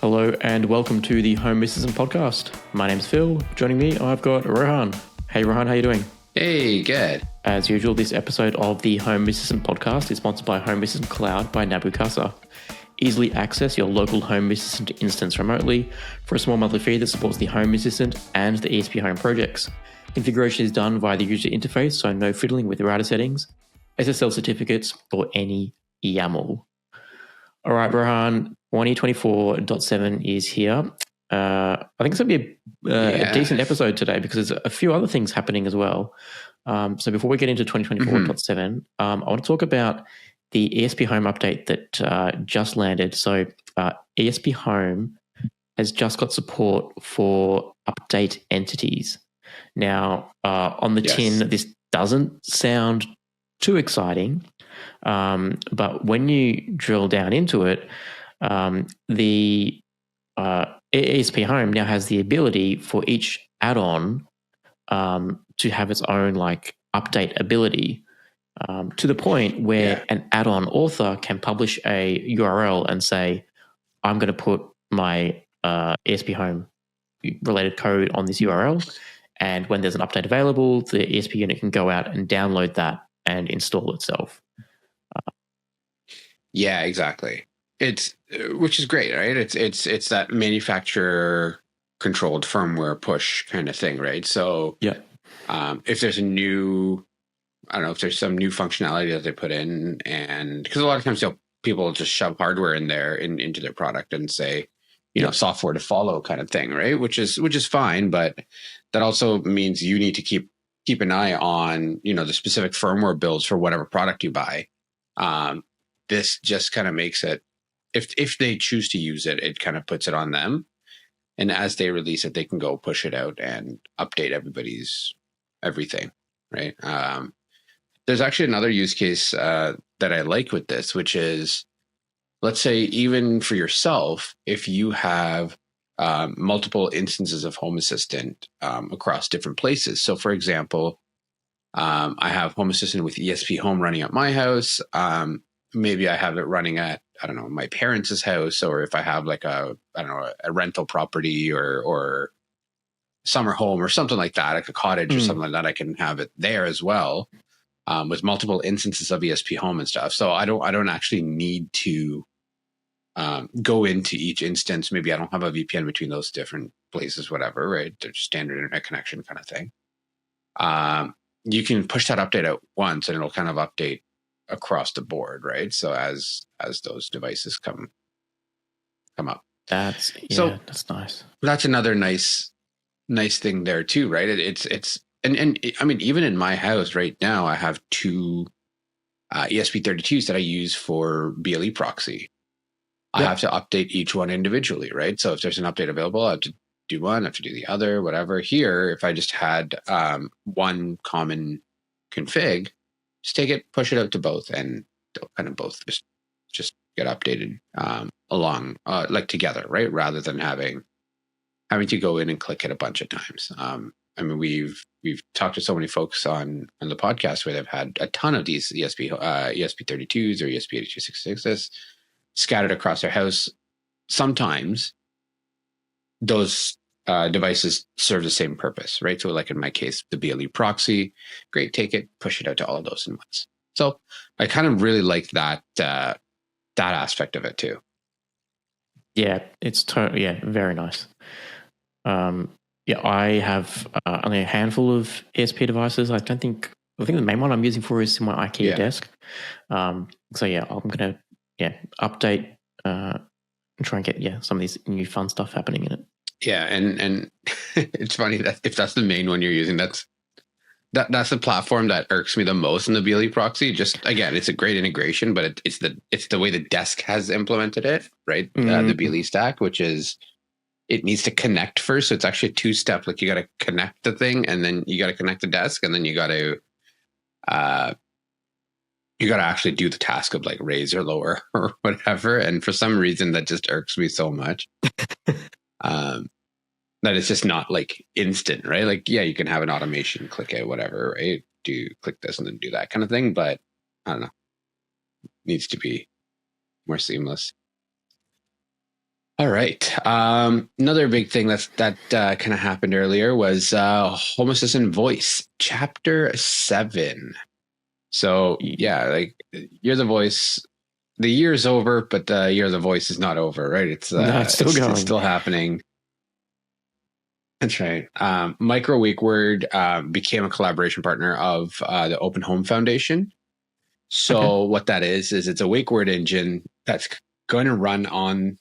Hello and welcome to the Home Assistant Podcast. My name's Phil. Joining me, I've got Rohan. Hey Rohan, how you doing? Hey, good. As usual, this episode of the Home Assistant Podcast is sponsored by Home Assistant Cloud by Nabu Casa. Easily access your local Home Assistant instance remotely for a small monthly fee that supports the Home Assistant and the ESPHome projects. Configuration is done via the user interface, so no fiddling with router settings, SSL certificates, or any YAML. All right, Rohan, 2024.7 is here. I think it's going to be a decent episode today because there's a few other things happening as well. So before we get into 2024.7, I want to talk about the ESPHome update that just landed. So ESPHome has just got support for update entities. Now, on the tin, this doesn't sound too exciting. But when you drill down into it, the ESPHome now has the ability for each add-on to have its own like update ability to the point where an add-on author can publish a URL and say, I'm going to put my ESPHome related code on this URL. And when there's an update available, the ESP unit can go out and download that and install itself. Yeah, exactly. Which is great, right? It's that manufacturer controlled firmware push kind of thing, right? So if there's some new functionality that they put in, and because a lot of times people just shove hardware in there into their product and say, software to follow kind of thing, right? Which is fine, but that also means you need to keep an eye on, the specific firmware builds for whatever product you buy. This just kind of makes it, if they choose to use it, it kind of puts it on them. And as they release it, they can go push it out and update everybody's everything, right? There's actually another use case that I like with this, which is, let's say even for yourself, if you have multiple instances of Home Assistant across different places. So for example, I have Home Assistant with ESPHome running at my house. Maybe I have it running at, my parents' house, or if I have like a rental property or summer home or something like that, like a cottage or something like that, I can have it there as well with multiple instances of ESPHome and stuff. So I don't actually need to go into each instance. Maybe I don't have a VPN between those different places, whatever, right? They're just standard internet connection kind of thing. You can push that update out once and it'll kind of update across the board, right? So as those devices come up. That's nice. That's another nice thing there too, right? It's and I mean, even in my house right now, I have two ESP32s that I use for BLE proxy. I have to update each one individually, right? So if there's an update available, I have to do one, I have to do the other, whatever. Here, if I just had one common config, just take it, push it out to both, and they'll kind of both just get updated along like together, right? Rather than having to go in and click it a bunch of times. I mean, we've talked to so many folks on the podcast where they've had a ton of these ESP32s or ESP8266s scattered across their house. Sometimes those devices serve the same purpose, right? So like in my case, the BLE proxy, great, take it, push it out to all of those in once. So I kind of really like that aspect of it too. Yeah, it's very nice. I have only a handful of ESP devices. I think the main one I'm using for is my IKEA desk. I'm going to update and try and get some of these new fun stuff happening in it. Yeah, and it's funny that if that's the main one you're using, that's the platform that irks me the most in the BLE proxy. Just again, it's a great integration, but it's the way the desk has implemented it, right? The BLE stack, which is it needs to connect first. So it's actually a two-step. Like you got to connect the thing, and then you got to connect the desk, and then you got to actually do the task of like raise or lower or whatever. And for some reason, that just irks me so much. That it's just not like instant, right? Like, yeah, you can have an automation, click it, whatever, right? Click this and then do that kind of thing. But I don't know. It needs to be more seamless. All right. Another big thing that kind of happened earlier was Home Assistant Voice, Chapter 7. So yeah, like Year of the Voice, the year is over, but the Year of the Voice is not over, right? No, it's still going. It's still happening. That's right. Micro Wake Word became a collaboration partner of the Open Home Foundation. So what that is it's a wake word engine that's going to run on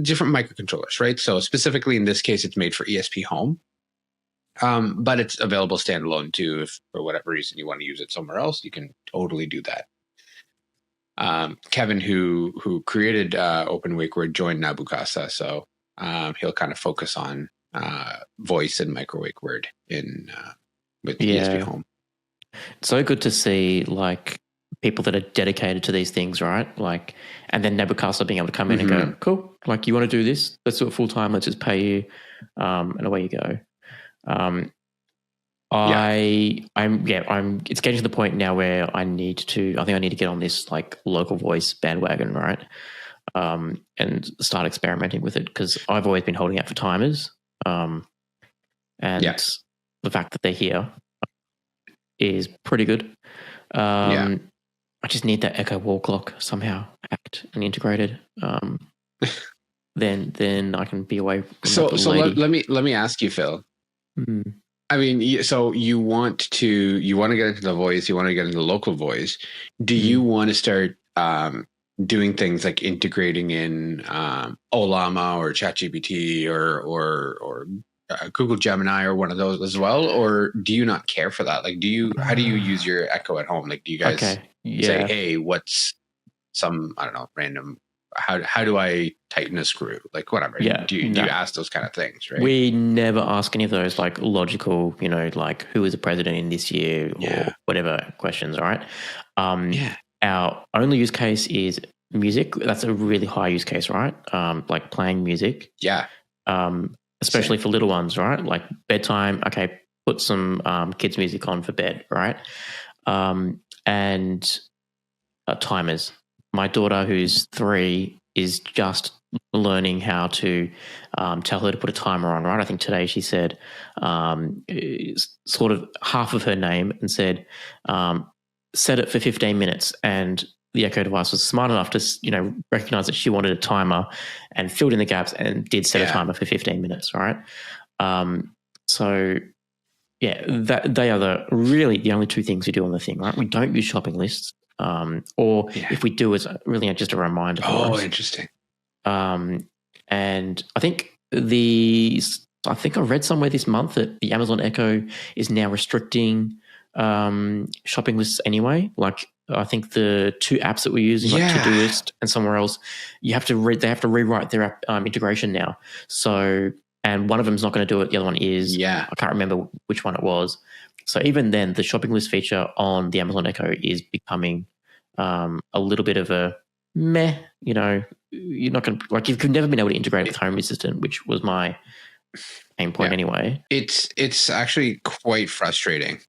different microcontrollers, right? So specifically in this case, it's made for ESPHome, but it's available standalone too. If for whatever reason you want to use it somewhere else, you can totally do that. Kevin, who created Open Wake Word, joined Nabukasa, so he'll kind of focus on voice and micro wake word with ESPHome. It's so good to see like people that are dedicated to these things, right? Like, and then Nabukasa being able to come in and go, cool, like you want to do this? Let's do it full time. Let's just pay you, and away you go. It's getting to the point now where I think I need to get on this like local voice bandwagon, right? And start experimenting with it because I've always been holding out for timers. And the fact that they're here is pretty good. I just need that Echo wall clock somehow hacked and integrated. Then I can be away from so let me ask you, Phil. I mean, so you want to get into the voice, you want to get into local voice. Do you want to start doing things like integrating in Olama or ChatGPT or Google Gemini or one of those as well, or do you not care for that? Like, how do you use your Echo at home? Like, do you guys say, hey, what's some, I don't know, random, how do I tighten a screw? Like, whatever. Do you ask those kind of things, right? We never ask any of those like logical, like who is the president in this year or whatever questions, right? Our only use case is music. That's a really high use case, right? Like playing music. Yeah. Especially for little ones, right? Like bedtime. Okay, put some kids' music on for bed, right? And timers. My daughter, who's 3, is just learning how to tell her to put a timer on, right? I think today she said sort of half of her name and said, set it for 15 minutes. And the Echo device was smart enough to, recognize that she wanted a timer and filled in the gaps and did set a timer for 15 minutes, right? They are the only 2 things we do on the thing, right? We don't use shopping lists. If we do, it's really just a reminder for us. Oh, interesting. And I think I read somewhere this month that the Amazon Echo is now restricting shopping lists anyway. Like I think the 2 apps that we're using, like Todoist and somewhere else, they have to rewrite their app integration now. So, and one of them is not going to do it. The other one is. I can't remember which one it was. So even then, the shopping list feature on the Amazon Echo is becoming a little bit of a meh. You're not going to you've never been able to integrate it with Home Assistant, which was my main point anyway. It's actually quite frustrating.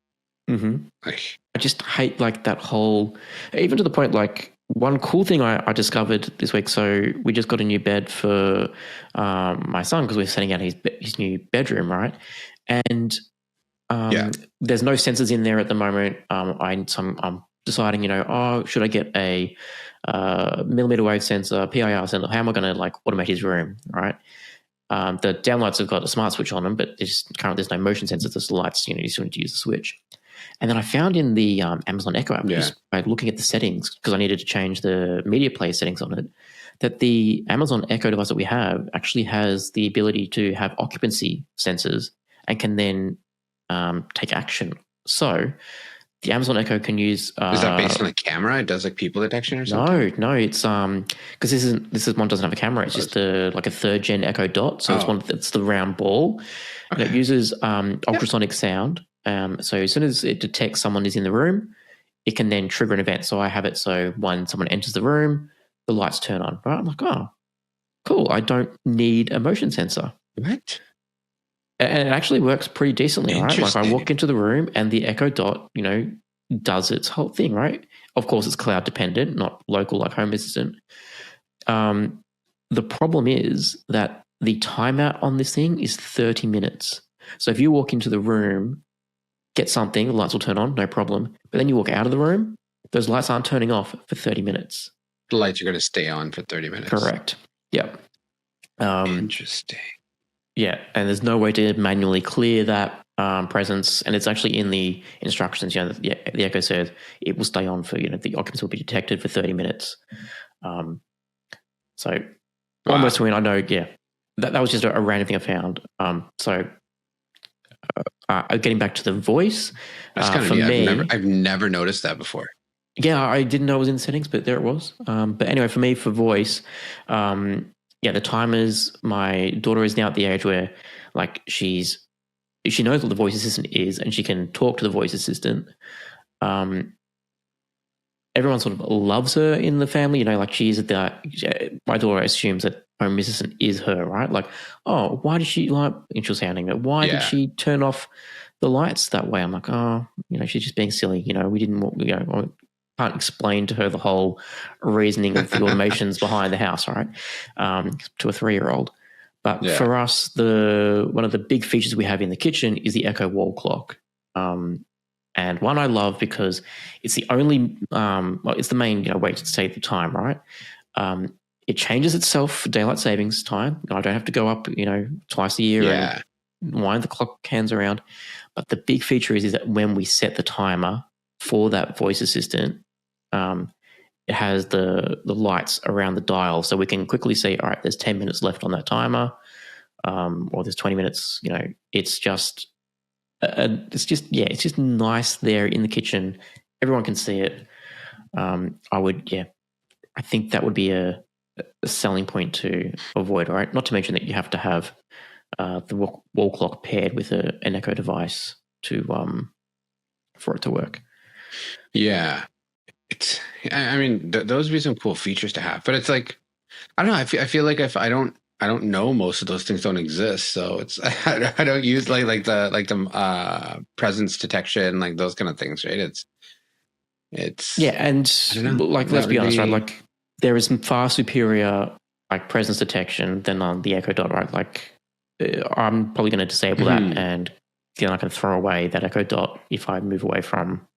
Like, I just hate like that whole, even to the point like one cool thing I discovered this week. So we just got a new bed for my son because we're setting out his new bedroom, right? And there's no sensors in there at the moment. I'm deciding, should I get a millimeter wave sensor, PIR sensor? How am I going to like automate his room, right? The downlights have got a smart switch on them, but there's no motion sensors. There's the lights. You just need to use the switch. And then I found in the Amazon Echo app, just by looking at the settings, because I needed to change the media player settings on it, that the Amazon Echo device that we have actually has the ability to have occupancy sensors and can then take action. So the Amazon Echo can use. Is that based on a camera? It does like people detection or something? No, it's because this one doesn't have a camera. It's just a 3rd gen Echo Dot. So it's the round ball. Okay. And it uses ultrasonic sound. So as soon as it detects someone is in the room, it can then trigger an event. So I have it so when someone enters the room, the lights turn on. Right? I'm like, oh, cool. I don't need a motion sensor. What? And it actually works pretty decently, right? Like I walk into the room and the Echo Dot, does its whole thing, right? Of course, it's cloud dependent, not local like Home Assistant. the problem is that the timeout on this thing is 30 minutes. So if you walk into the room, get something, the lights will turn on, no problem. But then you walk out of the room, those lights aren't turning off for 30 minutes. The lights are going to stay on for 30 minutes. Correct. Yep. Interesting. Yeah, and there's no way to manually clear that presence, and it's actually in the instructions. The Echo says it will stay on for the occupants will be detected for 30 minutes. So almost when I know, that was just a random thing I found. Getting back to the voice, that's kind of neat. I've never noticed that before. Yeah, I didn't know it was in settings, but there it was. But anyway, for me, for voice, the timers. My daughter is now at the age where, like, she knows what the voice assistant is, and she can talk to the voice assistant. Everyone sort of loves her in the family, like she's my daughter assumes that Home Assistant is her, right? Like, oh, why did she and she was sounding it? Why did she turn off the lights that way? I'm like, oh, she's just being silly. We didn't, I can't explain to her the whole reasoning of the automations behind the house, right? To a 3-year-old. But for us, one of the big features we have in the kitchen is the Echo wall clock. And one I love because it's the only, it's the main way to save the time, right? It changes itself for daylight savings time. I don't have to go up, twice a year and wind the clock hands around. But the big feature is that when we set the timer for that voice assistant, it has the lights around the dial, so we can quickly say, all right, there's 10 minutes left on that timer, or there's 20 minutes. It's just nice there in the kitchen. Everyone can see it. I think that would be a selling point to avoid, right? Not to mention that you have to have the wall clock paired with an Echo device for it to work. Yeah. Those would be some cool features to have, but it's like, I don't know. I feel like if I don't know, most of those things don't exist. So it's, I don't use like the presence detection, like those kind of things, right? It's and like, let's be honest, right? Like, there is far superior like presence detection than on the Echo Dot, right? Like, I'm probably going to disable that, and then I can throw away that Echo Dot if I move away from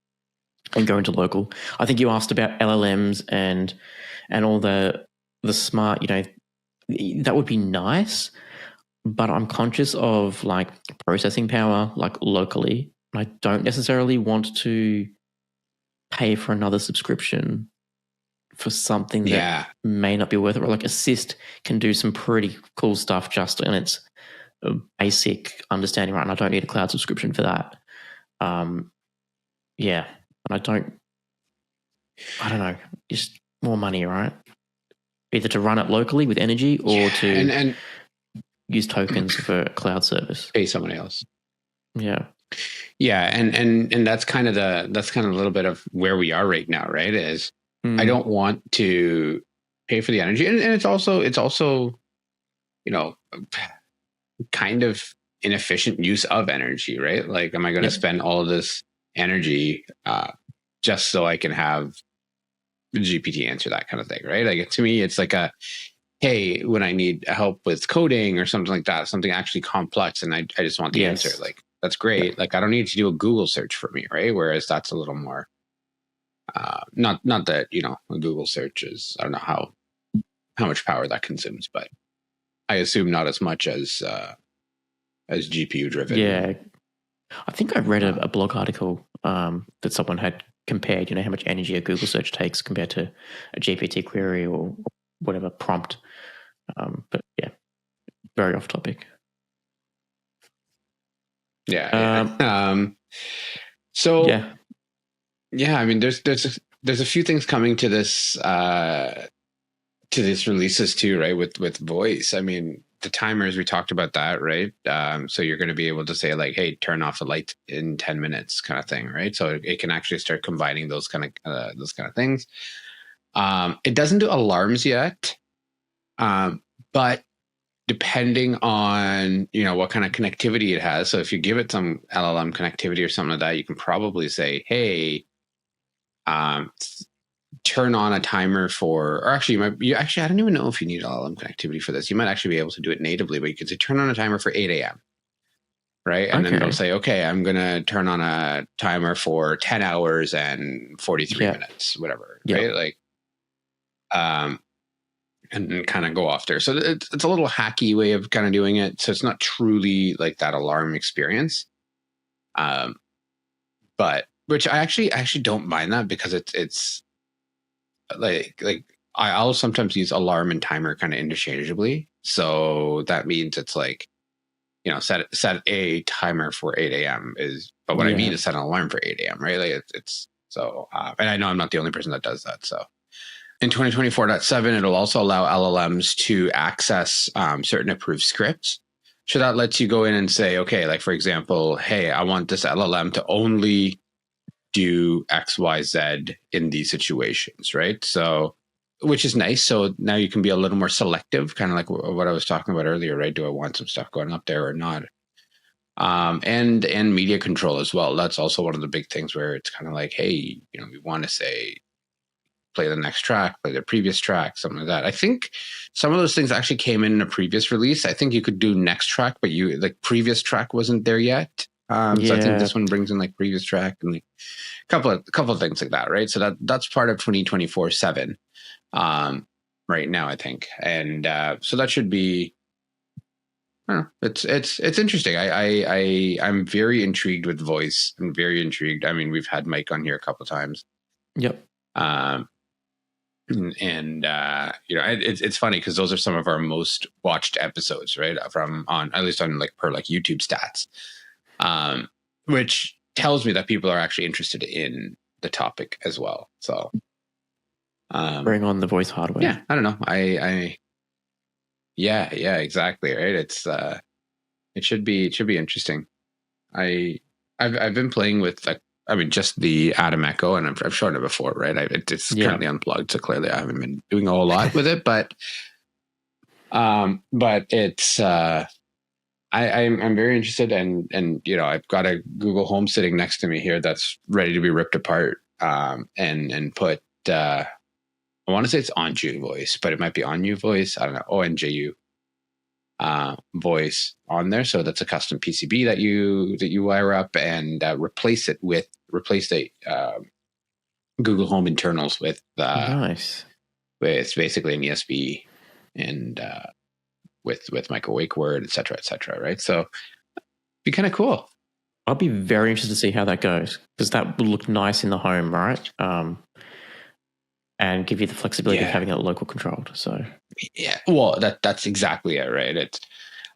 and go into local. I think you asked about LLMs and all the smart, that would be nice, but I'm conscious of like processing power, like locally. I don't necessarily want to pay for another subscription for something that may not be worth it. Or like Assist can do some pretty cool stuff just in its basic understanding, right? And I don't need a cloud subscription for that. And I don't know, just more money, right? Either to run it locally with energy or to and use tokens for cloud service. Pay someone else. Yeah. Yeah. And that's kind of a little bit of where we are right now, right? Is I don't want to pay for the energy. And it's also, kind of inefficient use of energy, right? Like, am I going to spend all of this energy just so I can have the GPT answer that kind of thing, right? Like, to me, it's like hey, when I need help with coding or something like that, something actually complex, and I just want the answer. Like, that's great. Yeah. Like, I don't need to do a Google search for me, right? Whereas that's a little more, not that, a Google search is, I don't know how much power that consumes, but I assume not as much as GPU driven. Yeah. I think I read a blog article that someone had compared, how much energy a Google search takes compared to a GPT query or whatever prompt. But yeah, very off topic. So I mean, there's a few things coming to this releases too, right? With voice. I mean, the timers, we talked about that, right? So you're going to be able to say like, hey, turn off the light in 10 minutes kind of thing, right? So it can actually start combining those kind of things. It doesn't do alarms yet, but depending on, what kind of connectivity it has. So if you give it some LLM connectivity or something like that, you can probably say, hey, turn on a timer for, or actually, I don't even know if you need LLM connectivity for this. You might actually be able to do it natively, but you could say turn on a timer for 8 a.m. Right. And then it'll say, okay, I'm going to turn on a timer for 10 hours and 43 minutes, whatever. Right. Like, and kind of go off there. So it's a little hacky way of kind of doing it. So it's not truly like that alarm experience. But which I actually don't mind that, because it's like I'll sometimes use alarm and timer kind of interchangeably. So that means it's like, set a timer for 8 a.m. but what I mean is set an alarm for 8 a.m. Right? Like it's so, and I know I'm not the only person that does that. So in 2024.7, it'll also allow LLMs to access certain approved scripts. So that lets you go in and say, okay, like for example, hey, I want this LLM to only do X, Y, Z in these situations, right? So, which is nice. So now you can be a little more selective, kind of like what I was talking about earlier, right? Do I want some stuff going up there or not? And media control as well. That's also one of the big things where it's kind of like, hey, we want to say, play the next track, play the previous track, something like that. I think some of those things actually came in a previous release. I think you could do next track, but previous track wasn't there yet. So I think this one brings in like previous track and like a couple of things like that, right? So that's part of 2024.7 right now, I think. And so that should be, I don't know, it's interesting. I'm very intrigued with voice. I'm very intrigued. I mean, we've had Mike on here a couple of times. Yep. And it's funny because those are some of our most watched episodes, right? At least on like per like YouTube stats, which tells me that people are actually interested in the topic as well. So bring on the voice hardware. Yeah, I don't know. Yeah, exactly. Right. It's it should be interesting. I've been playing with just the Atom Echo, and I've shown it before, right? It's currently unplugged, so clearly I haven't been doing a whole lot with it, but it's I'm very interested, and I've got a Google Home sitting next to me here that's ready to be ripped apart, and put I want to say it's Onju voice, but it might be Onju voice. I don't know, ONJU voice on there. So that's a custom PCB that you wire up and replace the Google Home internals with nice. With basically an ESP and with micro wake word, et cetera, right? So be kind of cool. I'll be very interested to see how that goes, because that will look nice in the home, right? And give you the flexibility of having it local controlled. So yeah, well, that's exactly it, right?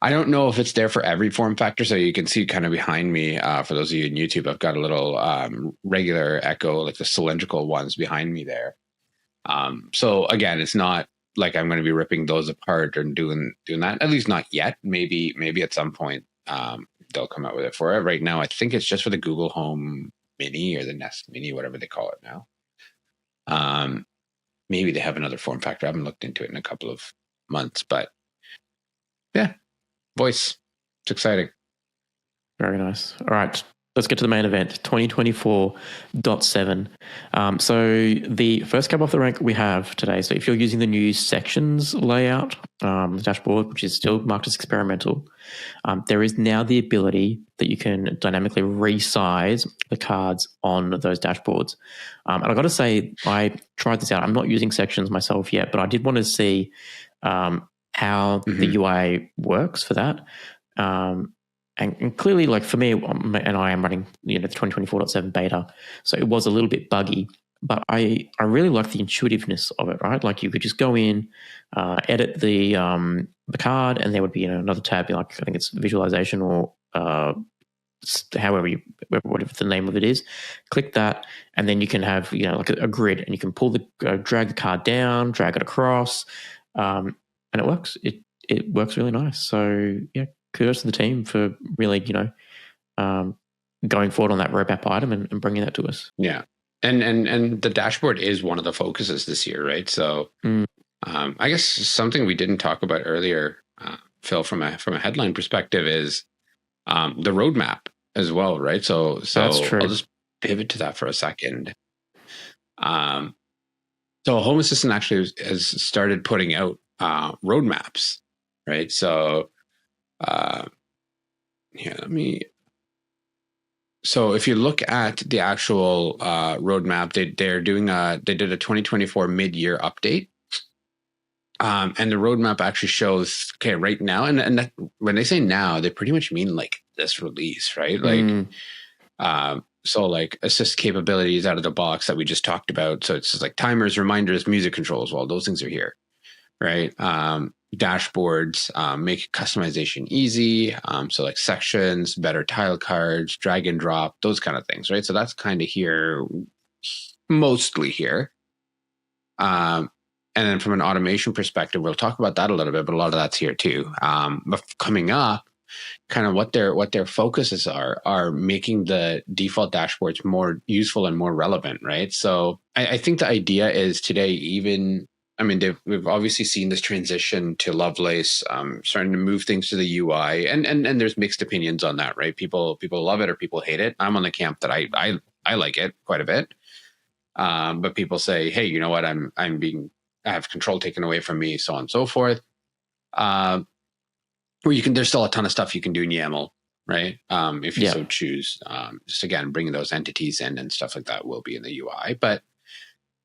I don't know if it's there for every form factor. So you can see kind of behind me, for those of you in YouTube, I've got a little regular Echo, like the cylindrical ones behind me there. So again, it's not like I'm going to be ripping those apart and doing that, at least not yet. Maybe at some point they'll come out with it for it. Right now, I think it's just for the Google Home Mini or the Nest Mini, whatever they call it now. Maybe they have another form factor. I haven't looked into it in a couple of months, but yeah, voice. It's exciting. Very nice. All right, let's get to the main event, 2024.7. So the first cab off the rank we have today, so if you're using the new sections layout, the dashboard, which is still marked as experimental, there is now the ability that you can dynamically resize the cards on those dashboards. And I've got to say, I tried this out. I'm not using sections myself yet, but I did want to see how the UI works for that. And clearly, like for me, and I am running, the 2024.7 beta, so it was a little bit buggy, but I really like the intuitiveness of it, right? Like you could just go in, edit the card, and there would be another tab, like I think it's visualization or whatever the name of it is. Click that, and then you can have like a grid, and you can drag the card down, drag it across, and it works. It works really nice. So yeah. Kudos to the team for really, going forward on that roadmap item and bringing that to us. Yeah, and the dashboard is one of the focuses this year, right? So, I guess something we didn't talk about earlier, Phil, from a headline perspective, is the roadmap as well, right? So that's true. I'll just pivot to that for a second. So Home Assistant actually has started putting out roadmaps, right? So here, let me. So if you look at the actual roadmap, they did a 2024 mid-year update. And the roadmap actually shows, okay, right now, and that, when they say now, they pretty much mean like this release, right? Like, so like assist capabilities out of the box that we just talked about. So it's just like timers, reminders, music controls. Well, those things are here, right? Dashboards, make customization easy. So like sections, better tile cards, drag and drop, those kind of things, right? So that's kind of here, mostly here. And then from an automation perspective, we'll talk about that a little bit, but a lot of that's here too. But coming up, kind of what their focuses are making the default dashboards more useful and more relevant, right? So I think the idea is today, we've obviously seen this transition to Lovelace, starting to move things to the UI, and there's mixed opinions on that, right? People love it or people hate it. I'm on the camp that I like it quite a bit. But people say, hey, you know what? I have control taken away from me, so on and so forth. Where there's still a ton of stuff you can do in YAML, right? If you so choose. Just again, bringing those entities in and stuff like that will be in the UI. But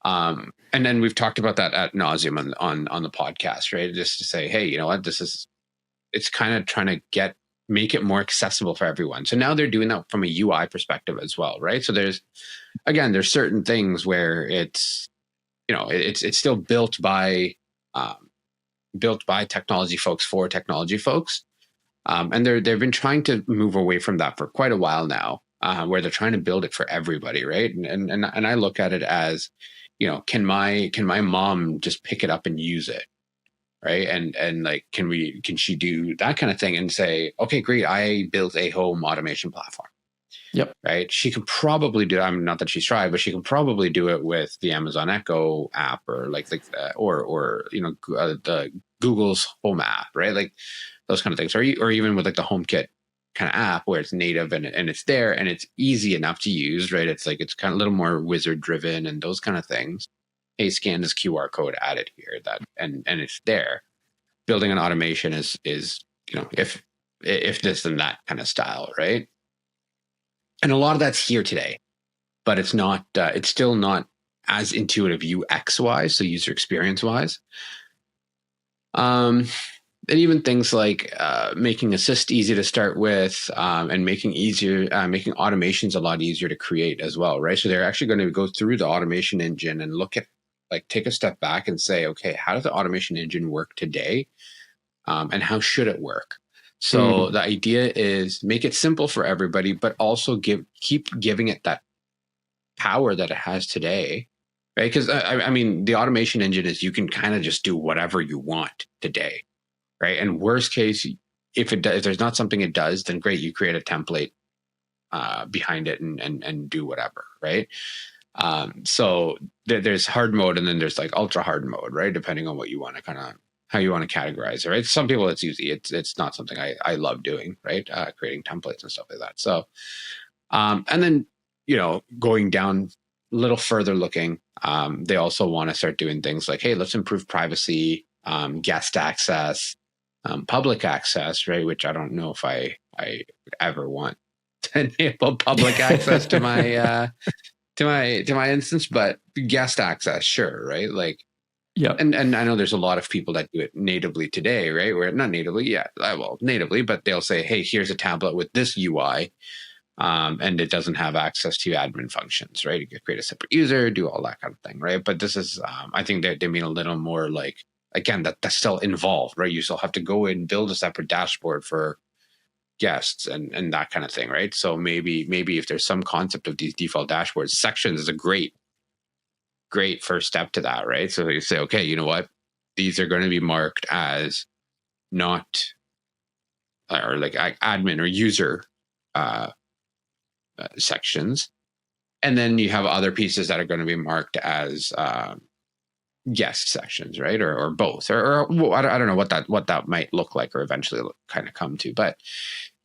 and then we've talked about that ad nauseum on the podcast, right? Just to say, hey, you know what? It's kind of trying to make it more accessible for everyone. So now they're doing that from a UI perspective as well, right? So there's certain things where it's still built by technology folks for technology folks, and they've been trying to move away from that for quite a while now, where they're trying to build it for everybody, right? And I look at it as, can my mom just pick it up and use it, right? And like, can she do that kind of thing and say, okay, great, I built a home automation platform. Yep. Right. She could probably do. Not that she's tried, but she can probably do it with the Amazon Echo app, or or the Google's Home app, right? Like those kind of things, or even with like the HomeKit kind of app where it's native and it's there and it's easy enough to use, right? It's like it's kind of a little more wizard driven and those kind of things. Hey, scan this QR code, add it here, and it's there. Building an automation is if this and that kind of style, right? And a lot of that's here today, but it's not. It's still not as intuitive UX wise, so user experience wise. And even things like making Assist easy to start with, and making automations a lot easier to create as well, right? So they're actually going to go through the automation engine and look at, like, take a step back and say, okay, how does the automation engine work today, and how should it work? So the idea is make it simple for everybody, but also keep giving it that power that it has today, right? Because the automation engine is, you can kind of just do whatever you want today, right? And worst case, if there's not something it does, then great, you create a template behind it and do whatever, right? So there's hard mode, and then there's like ultra hard mode, right? Depending on what you want to how you want to categorize it, right? Some people it's easy. It's not something I love doing, right? Creating templates and stuff like that. So, and then, going down a little further looking, they also want to start doing things like, hey, let's improve privacy, guest access, public access, right? Which I don't know if I would ever want to enable public access to my to my instance, but guest access, sure, right? Like, yeah. And I know there's a lot of people that do it natively today, right? Where not natively, natively, but they'll say, hey, here's a tablet with this UI, and it doesn't have access to admin functions, right? You can create a separate user, do all that kind of thing, right? But this is, I think they mean a little more like, again, that's still involved, right? You still have to go in, build a separate dashboard for guests and that kind of thing, right? So maybe if there's some concept of these default dashboards, sections is a great first step to that, right? So you say, okay, you know what? These are going to be marked as not, or like admin or user sections. And then you have other pieces that are going to be marked as guest sections, right? Or both, or I don't know what that might look like, or eventually kind of come to. But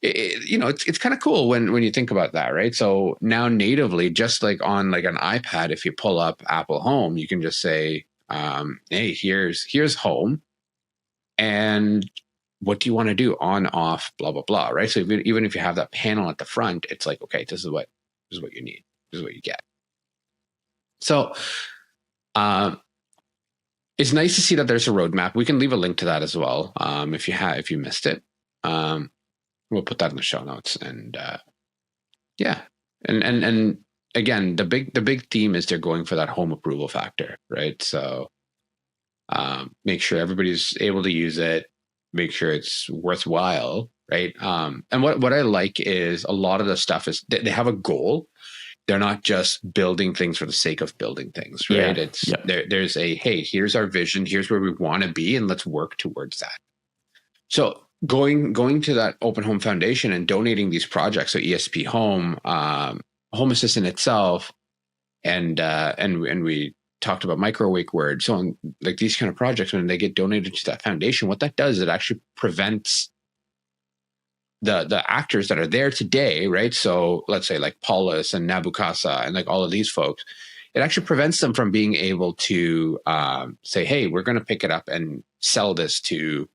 it's kind of cool when you think about that, right? So now natively, just like on like an iPad, if you pull up Apple Home, you can just say, hey, here's home, and what do you want to do? On, off, blah, blah, blah, right? So even if you have that panel at the front, it's like, okay, this is what you need. This is what you get. So it's nice to see that there's a roadmap. We can leave a link to that as well. If you missed it, we'll put that in the show notes. And yeah, and again, the big theme is they're going for that home approval factor, right? So make sure everybody's able to use it, make sure it's worthwhile, right? And what I like is a lot of the stuff is they have a goal. They're not just building things for the sake of building things, right? There's a, hey, here's our vision, here's where we want to be, and let's work towards that. So going to that Open Home Foundation and donating these projects, so ESPHome, Home Assistant itself, and we talked about Microwake Word. So on like these kind of projects, when they get donated to that foundation, what that does, it actually prevents the actors that are there today, right? So let's say like Paulus and Nabukasa and like all of these folks, it actually prevents them from being able to say, hey, we're going to pick it up and sell this to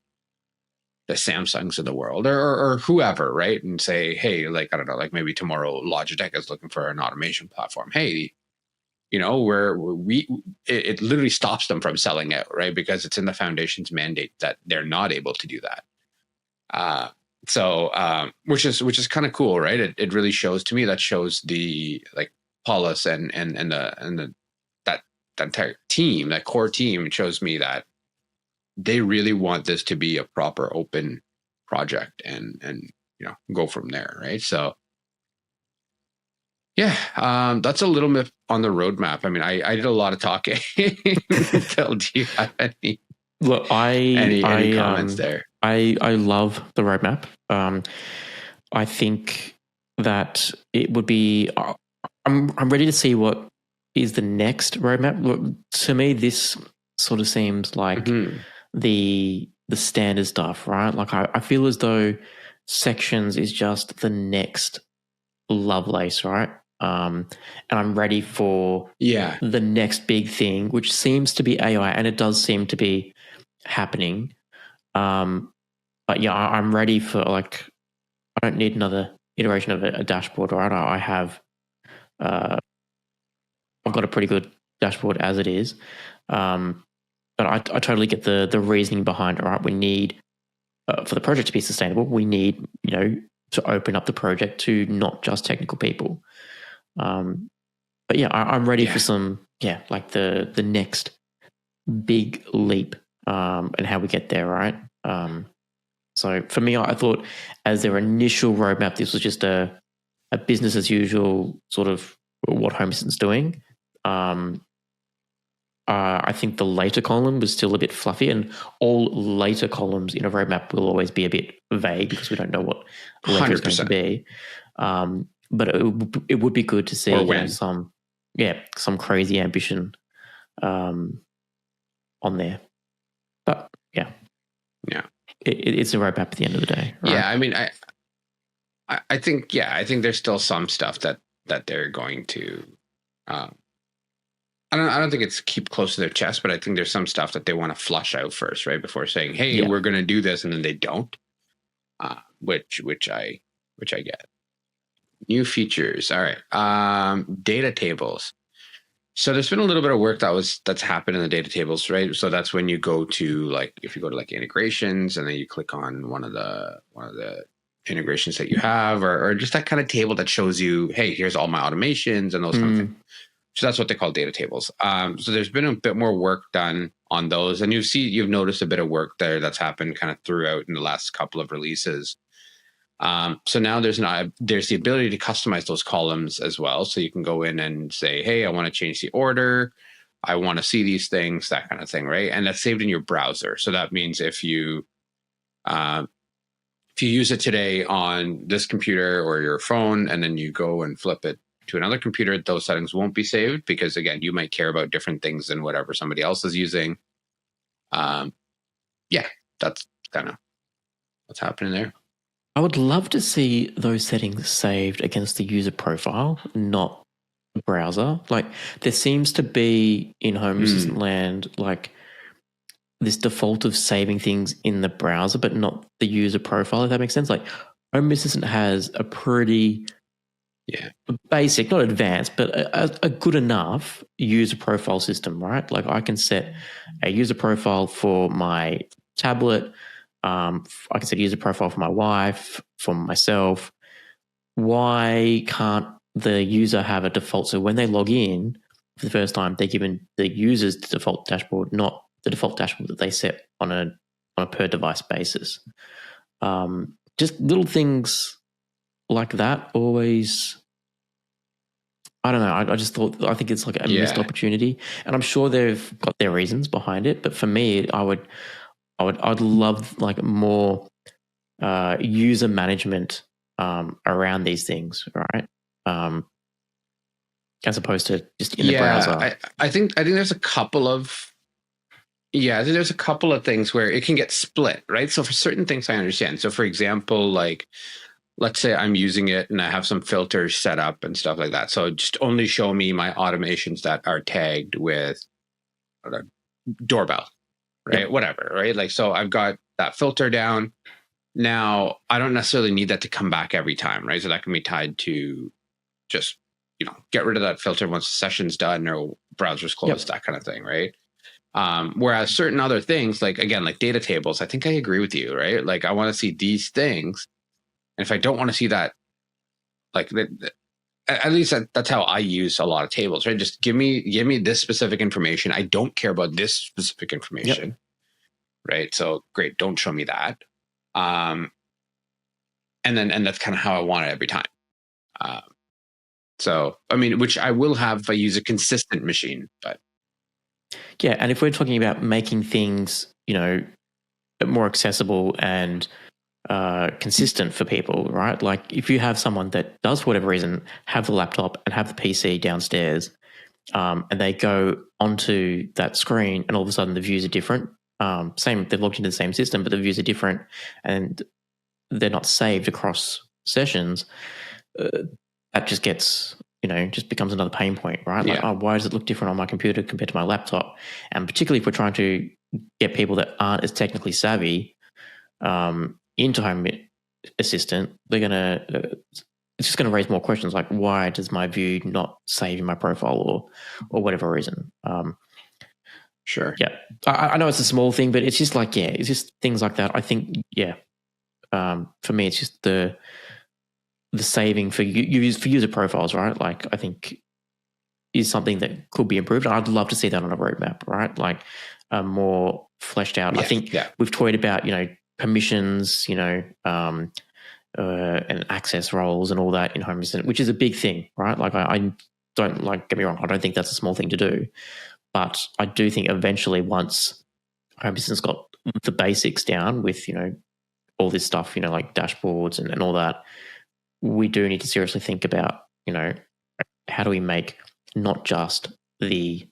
the Samsungs of the world or whoever, right? And say, hey, like, I don't know, like maybe tomorrow Logitech is looking for an automation platform. Hey, it literally stops them from selling it, right? Because it's in the foundation's mandate that they're not able to do that. Which is kind of cool, right? It really shows to me, that shows the like Paulus and that entire team, that core team, it shows me that they really want this to be a proper open project and go from there, right? So yeah, that's a little bit on the roadmap. I mean, I did a lot of talking. Phil, do you have any? Look, any comments there? I love the roadmap. I think that it would be. I'm ready to see what is the next roadmap. Look, to me, this sort of seems like the standard stuff, right? Like I feel as though sections is just the next Lovelace, right? And I'm ready for the next big thing, which seems to be AI, and it does seem to be happening. But yeah, I'm ready for, like, I don't need another iteration of a dashboard, right? I have, I've got a pretty good dashboard as it is. But I totally get the reasoning behind it, right? We need, for the project to be sustainable, we need, to open up the project to not just technical people. But yeah, I'm ready for some, like the next big leap, and how we get there, right? So for me, I thought as their initial roadmap, this was just a business as usual sort of what Home Assistant's doing. I think the later column was still a bit fluffy, and all later columns in a roadmap will always be a bit vague because we don't know what later is going to be. But it would be good to see some crazy ambition on there. But yeah, it's a roadmap at the end of the day, right? Yeah, I mean, I think there's still some stuff that they're going to. I don't think it's keep close to their chest, but I think there's some stuff that they want to flush out first, right, before saying, "Hey, we're going to do this," and then they don't. Which I get. New features, all right. Data tables. So there's been a little bit of work that's happened in the data tables, right? So that's when you go to if you go to integrations, and then you click on one of the integrations that you have, or just that kind of table that shows you, hey, here's all my automations and those kind of things. So that's what they call data tables. So there's been a bit more work done on those, and you've noticed a bit of work there that's happened kind of throughout in the last couple of releases. So now there's the ability to customize those columns as well. So you can go in and say, hey, I want to change the order. I want to see these things, that kind of thing, right? And that's saved in your browser. So that means if you use it today on this computer or your phone, and then you go and flip it to another computer, those settings won't be saved because, again, you might care about different things than whatever somebody else is using. That's kind of what's happening there. I would love to see those settings saved against the user profile, not the browser. Like there seems to be in Home Assistant land, like this default of saving things in the browser, but not the user profile, if that makes sense. Like Home Assistant has a pretty basic, not advanced, but a good enough user profile system, right? Like I can set a user profile for my tablet. I can set a user profile for my wife, for myself. Why can't the user have a default? So when they log in for the first time, they're given the user's default dashboard, not the default dashboard that they set on a per device basis. Just little things like that always. I don't know. I think it's like a missed opportunity, and I'm sure they've got their reasons behind it. But for me, I'd love like more user management around these things, right? As opposed to just in the browser. I think there's a couple of there's a couple of things where it can get split, right? So for certain things, I understand. So for example, like let's say I'm using it and I have some filters set up and stuff like that. So just only show me my automations that are tagged with doorbell, right? Yep. Whatever, right? Like, so I've got that filter down. Now, I don't necessarily need that to come back every time, right? So that can be tied to just, get rid of that filter once the session's done or browser's closed, that kind of thing, right? Whereas certain other things, like, again, like data tables, I think I agree with you, right? Like, I want to see these things. And if I don't want to see that, like, at least that's how I use a lot of tables, right? Just give me this specific information. I don't care about this specific information, right? So great, don't show me that. And that's kind of how I want it every time. So, I mean, which I will have if I use a consistent machine, but. Yeah. And if we're talking about making things, more accessible and consistent for people, right? Like if you have someone that does, for whatever reason, have the laptop and have the PC downstairs, and they go onto that screen and all of a sudden the views are different. They've logged into the same system, but the views are different and they're not saved across sessions. That just gets, just becomes another pain point, right? Like, why does it look different on my computer compared to my laptop? And particularly if we're trying to get people that aren't as technically savvy into Home Assistant, it's just going to raise more questions like, why does my view not save in my profile or whatever reason? Sure. Yeah. I know it's a small thing, but it's just like, it's just things like that. I think, for me, it's just the saving for user profiles, right? Like I think is something that could be improved. I'd love to see that on a roadmap, right? Like more fleshed out. I think we've toyed about, permissions, and access roles and all that in Home Assistant, which is a big thing, right? Like I don't get me wrong. I don't think that's a small thing to do, but I do think eventually once Home Assistant's got the basics down with, all this stuff, like dashboards and all that, we do need to seriously think about, how do we make not just the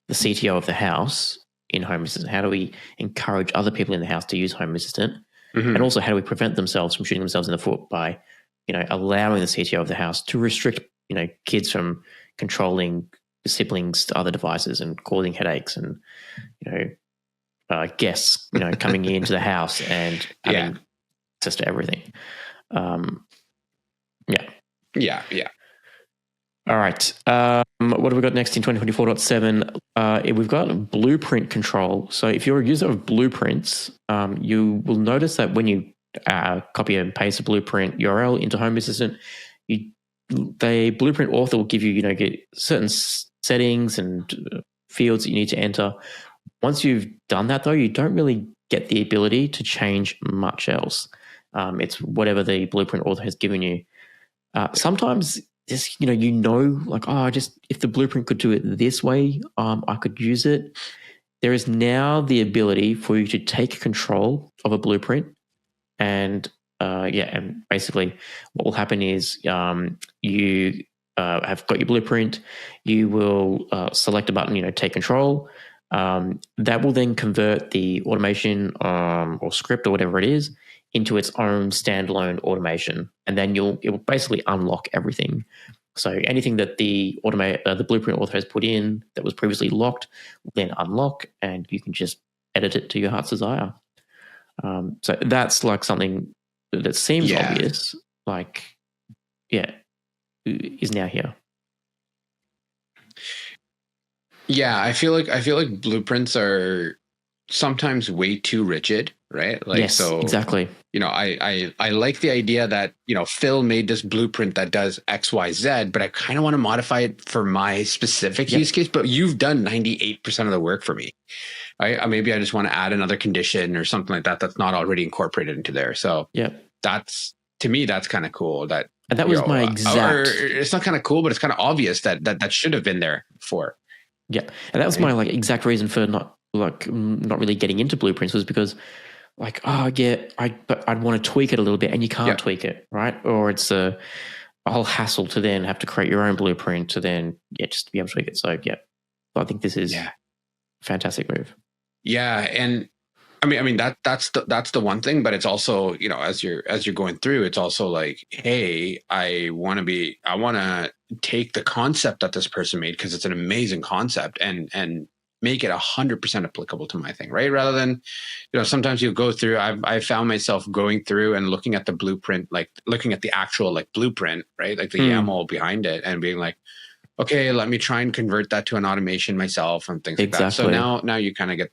CTO of the house in Home Assistant, how do we encourage other people in the house to use Home Assistant? Mm-hmm. And also how do we prevent themselves from shooting themselves in the foot by, allowing the CTO of the house to restrict, kids from controlling siblings to other devices and causing headaches and, guests, coming into the house and having access to everything. Yeah. All right. What have we got next in 2024.7? We've got blueprint control. So if you're a user of blueprints, you will notice that when you copy and paste a blueprint URL into Home Assistant, the blueprint author will give you, get certain settings and fields that you need to enter. Once you've done that, though, you don't really get the ability to change much else. It's whatever the blueprint author has given you. Sometimes just, if the blueprint could do it this way, I could use it. There is now the ability for you to take control of a blueprint and basically what will happen is you have got your blueprint, you will select a button, take control. That will then convert the automation or script or whatever it is into its own standalone automation, and then it will basically unlock everything. So anything that the blueprint author has put in that was previously locked will then unlock, and you can just edit it to your heart's desire. So that's like something that seems obvious, is now here. Yeah, I feel like blueprints are sometimes way too rigid, right? Like, yes, so exactly. I like the idea that, Phil made this blueprint that does X, Y, Z, but I kind of want to modify it for my specific use case. But you've done 98% of the work for me. Maybe I just want to add another condition or something like that that's not already incorporated into there. So to me, that's kind of cool. And that was my exact. It's not kind of cool, but it's kind of obvious that should have been there before. Yeah, and that was my exact reason for not really getting into blueprints, was because but I'd want to tweak it a little bit, and you can't tweak it, right? Or it's a whole hassle to then have to create your own blueprint to then just be able to tweak it. So I think this is a fantastic move. Yeah, and I mean that's the one thing, but it's also, as you're going through, it's also like, hey, I want to take the concept that this person made, because it's an amazing concept, and make it 100% applicable to my thing, right? Rather than, sometimes you go through, I found myself going through and looking at the blueprint, like looking at the actual blueprint, right? Like the YAML behind it, and being like, okay, let me try and convert that to an automation myself and things like that. So now you kind of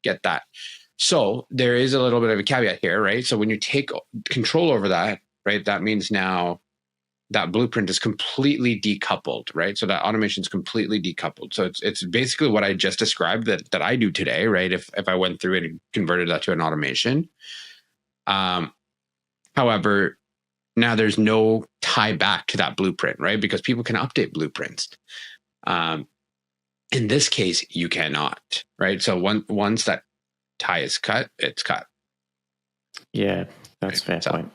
get that. So there is a little bit of a caveat here, right? So when you take control over that, right, that means now that blueprint is completely decoupled, right? So that automation is completely decoupled. So it's basically what I just described that I do today, right? If I went through it and converted that to an automation. However, now there's no tie back to that blueprint, right? Because people can update blueprints. In this case, you cannot, right? So once that tie is cut, it's cut. Yeah, that's fair point.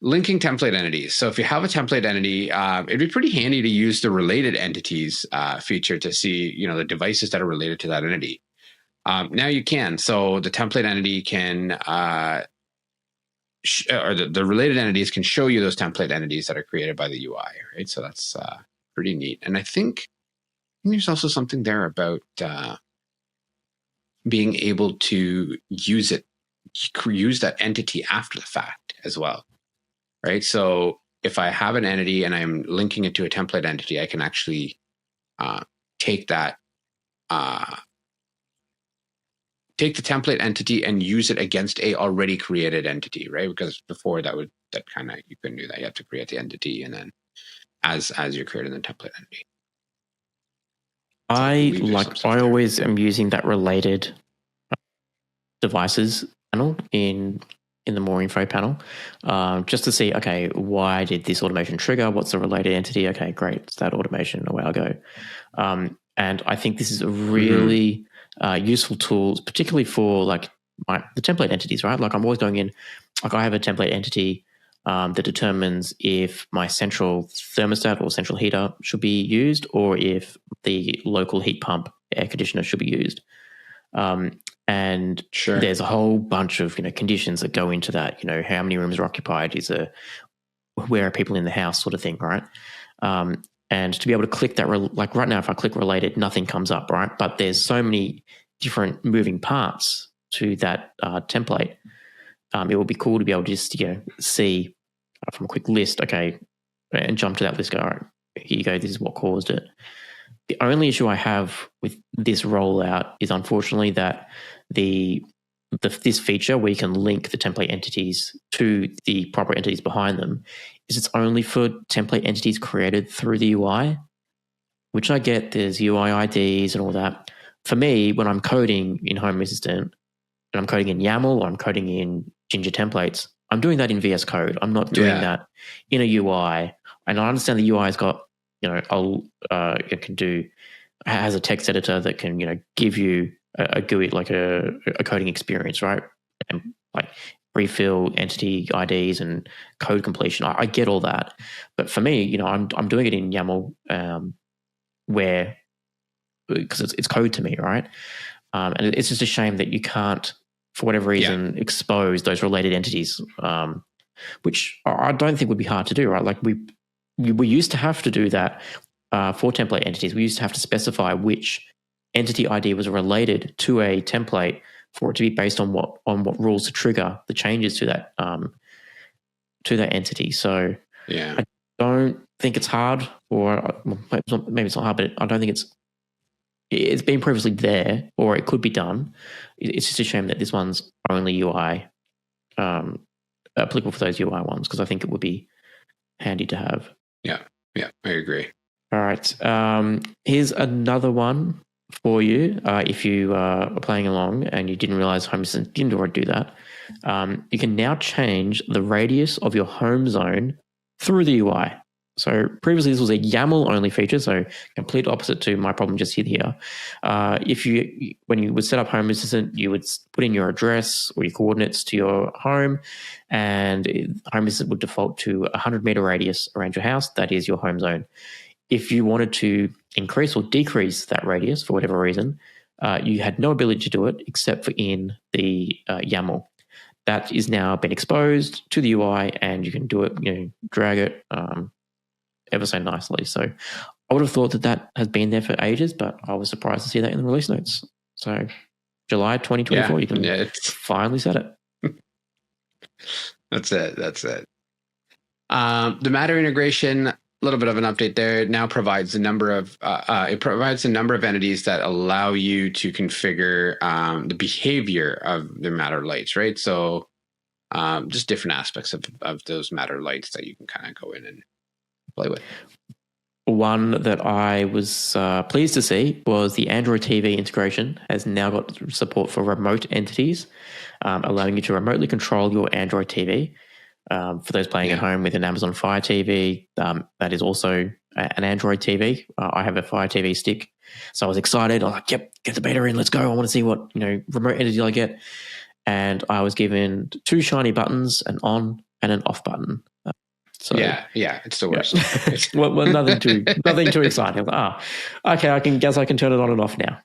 Linking template entities. So if you have a template entity, it'd be pretty handy to use the related entities feature to see, the devices that are related to that entity. Now you can. So the template entity can, or the related entities can show you those template entities that are created by the UI, right? So that's pretty neat. And I think there's also something there about being able to use that entity after the fact as well, right? So if I have an entity and I'm linking it to a template entity, I can actually take the template entity and use it against a already created entity, right? Because before you couldn't do that. You have to create the entity, and then as you're creating the template entity. I always am using that related devices panel in the more info panel, just to see, okay, why did this automation trigger? What's the related entity? Okay, great, it's that automation. Away I go. And I think this is a really useful tool, particularly for the template entities, right? Like I'm always going in, I have a template entity that determines if my central thermostat or central heater should be used, or if the local heat pump air conditioner should be used. And there's a whole bunch of conditions that go into that. How many rooms are occupied? Where are people in the house, sort of thing, right? And to be able to click that, like right now, if I click related, nothing comes up, right? But there's so many different moving parts to that template. It would be cool to be able to just see from a quick list, okay, and jump to that list. Go, all right, here you go. This is what caused it. The only issue I have with this rollout is unfortunately that this feature where you can link the template entities to the proper entities behind them is it's only for template entities created through the UI, which I get. There's UI IDs and all that. For me, when I'm coding in Home Assistant and I'm coding in YAML or I'm coding in Ginger templates, I'm doing that in VS Code. I'm not doing that in a UI. And I understand the UI has got, it has a text editor that can, give you a GUI, like a coding experience, right? And like refill entity IDs and code completion. I get all that. But for me, I'm doing it in YAML because it's code to me, right? And it's just a shame that you can't for whatever reason, expose those related entities, which I don't think would be hard to do, right? Like we used to have to do that for template entities. We used to have to specify which entity ID was related to a template for it to be based on what rules to trigger the changes to that entity. So I don't think it's hard, or maybe it's not hard, but I don't think it's been previously there, or it could be done. It's just a shame that this one's only UI applicable for those UI ones, because I think it would be handy to have. Yeah, I agree. All right. Here's another one for you. If you are playing along and you didn't realize Home Assistant didn't already do that, you can now change the radius of your home zone through the UI. So previously this was a YAML only feature, so complete opposite to my problem just here. When you would set up Home Assistant, you would put in your address or your coordinates to your home, and Home Assistant would default to a 100-meter radius around your house. That is your home zone. If you wanted to increase or decrease that radius for whatever reason, you had no ability to do it except for in the YAML. That is now been exposed to the UI, and you can do it, drag it ever so nicely. So I would have thought that has been there for ages, but I was surprised to see that in the release notes. So July 2024, you can finally set it. That's it. The Matter integration, a little bit of an update there. It now provides a number of entities that allow you to configure the behavior of the Matter lights, right? So just different aspects of those Matter lights that you can kind of go in and play with. One that I was pleased to see was the Android TV integration has now got support for remote entities, allowing you to remotely control your Android TV. For those playing at home with an Amazon Fire TV, that is also an Android TV. I have a Fire TV stick, so I was excited. I was like, "Yep, get the beta in, let's go! I want to see what remote entity I get." And I was given two shiny buttons, an on and an off button. So, it's the worst. Yeah. well, nothing too exciting. Like, okay, I can turn it on and off now.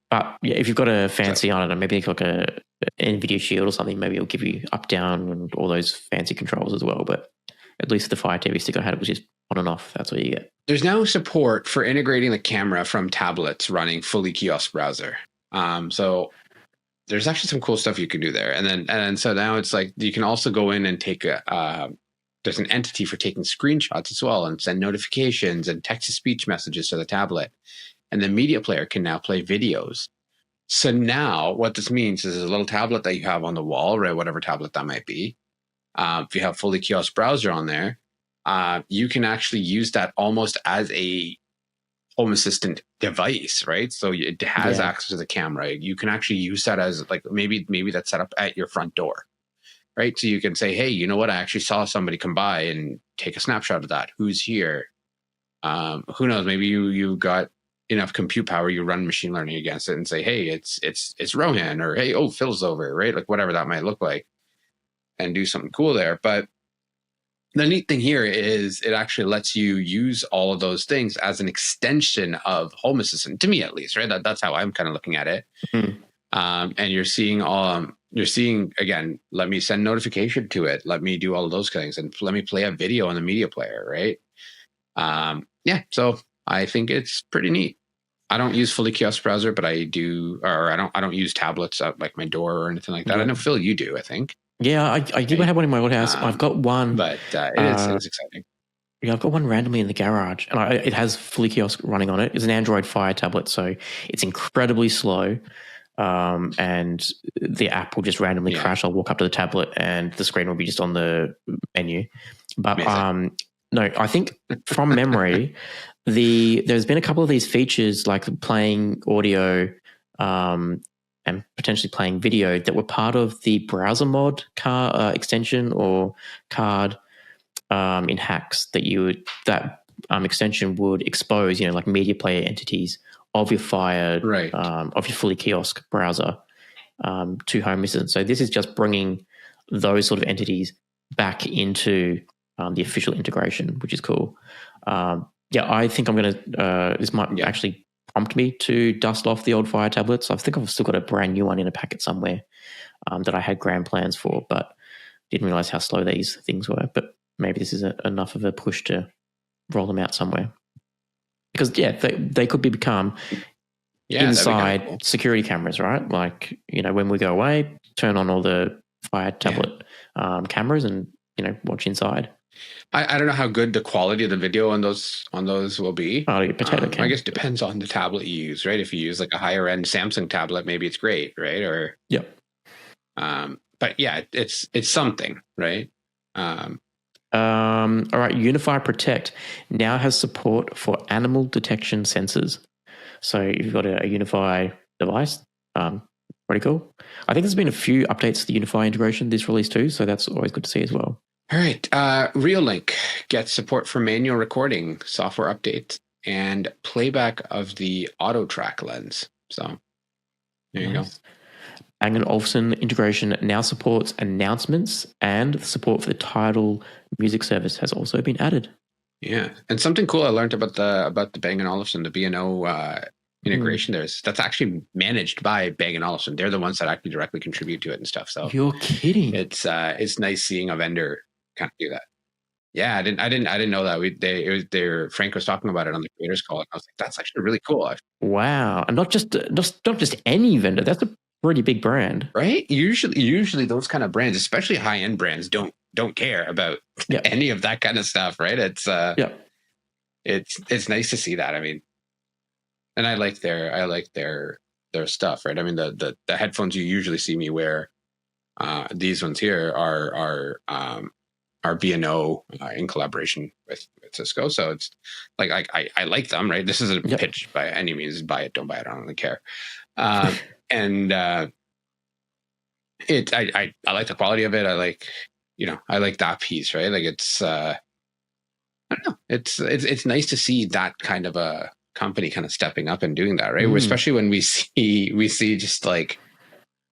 But if you've got a fancy, I don't know, maybe like a NVIDIA Shield or something, maybe it'll give you up, down, and all those fancy controls as well. But at least the Fire TV stick I had was just on and off. That's what you get. There's now support for integrating the camera from tablets running fully kiosk browser. So there's actually some cool stuff you can do there. And then so now it's like you can also go in and take there's an entity for taking screenshots as well and send notifications and text-to-speech messages to the tablet. And the media player can now play videos. So now what this means is a little tablet that you have on the wall, right? Whatever tablet that might be. If you have fully kiosk browser on there, you can actually use that almost as a Home Assistant device, right? So it has access to the camera. You can actually use that as like maybe that's set up at your front door, right? So you can say, hey, you know what? I actually saw somebody come by and take a snapshot of that. Who's here? Who knows? Maybe you got enough compute power, you run machine learning against it and say, hey, it's Rohan, or hey, Phil's over, right? Like whatever that might look like, and do something cool there. But the neat thing here is it actually lets you use all of those things as an extension of Home Assistant, to me at least, right? That's how I'm kind of looking at it. Mm-hmm. And you're seeing again, let me send notification to it. Let me do all of those things, and let me play a video on the media player, right? So I think it's pretty neat. I don't use fully kiosk browser, but I do, or I don't use tablets at like my door or anything like that. I know, Phil, you do, I think. Yeah, I do have one in my old house. I've got one. But it is exciting. Yeah, I've got one randomly in the garage, and it has fully kiosk running on it. It's an Android Fire tablet, so it's incredibly slow. And the app will just randomly crash. I'll walk up to the tablet, and the screen will be just on the menu. But no, I think from memory, there's been a couple of these features like playing audio and potentially playing video that were part of the browser mod extension or card in hacks that extension would expose, like media player entities of your Fire, of your fully kiosk browser to Home Assistant. So this is just bringing those sort of entities back into the official integration, which is cool. I think I'm going to, this might actually prompt me to dust off the old Fire tablets. I think I've still got a brand new one in a packet somewhere that I had grand plans for, but didn't realize how slow these things were. But maybe this is enough of a push to roll them out somewhere. Because, they could become inside cool. security cameras, right? Like, when we go away, turn on all the Fire tablet cameras and, watch inside. I don't know how good the quality of the video on those will be. I guess it depends on the tablet you use, right? If you use like a higher end Samsung tablet, maybe it's great, right? Or but yeah, it's something, right? All right, Unify Protect now has support for animal detection sensors. So you've got a Unify device. Pretty cool. I think there's been a few updates to the Unify integration this release too, so that's always good to see as well. All right. Reolink gets support for manual recording, software updates, and playback of the auto track lens. So there you go. Bang & Olufsen integration now supports announcements, and the support for the Tidal music service has also been added. Yeah, and something cool I learned about the Bang & Olufsen, the B&O integration that's actually managed by Bang & Olufsen. They're the ones that actually directly contribute to it and stuff. So you're kidding. It's nice seeing a vendor kind of do that. Yeah, I didn't know that. Frank was talking about it on the creators call, and I was like, that's actually really cool. Wow, and not just any vendor. That's a pretty big brand, right? Usually those kind of brands, especially high end brands, don't care about any of that kind of stuff, right? It's it's nice to see that. I mean, and I like their stuff, right? I mean, the headphones you usually see me wear, these ones here are B&O in collaboration with Cisco. So it's like I like them, right? This isn't a pitch by any means. Buy it, don't buy it. I don't really care. And I like the quality of it. I like that piece, right? Like it's I don't know. It's nice to see that kind of a company kind of stepping up and doing that, right? Especially when we see just like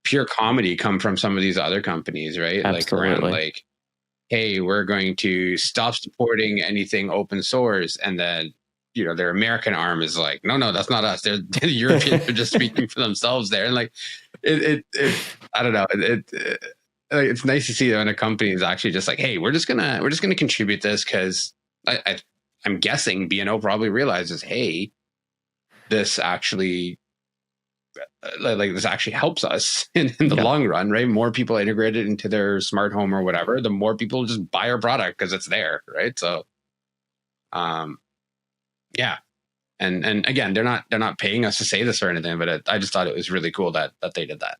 pure comedy come from some of these other companies, right? Absolutely. Like around like, hey, we're going to stop supporting anything open source, and then their American arm is like, no, that's not us. They're the Europeans are just speaking for themselves there, and like it I don't know. It's nice to see that when a company is actually just like, hey, we're just gonna contribute this because I'm guessing B&O probably realizes, hey, this actually this actually helps us in the long run, right? More people integrate it into their smart home or whatever, the more people just buy our product because it's there, right? So, yeah, and again, they're not paying us to say this or anything, but I just thought it was really cool that they did that.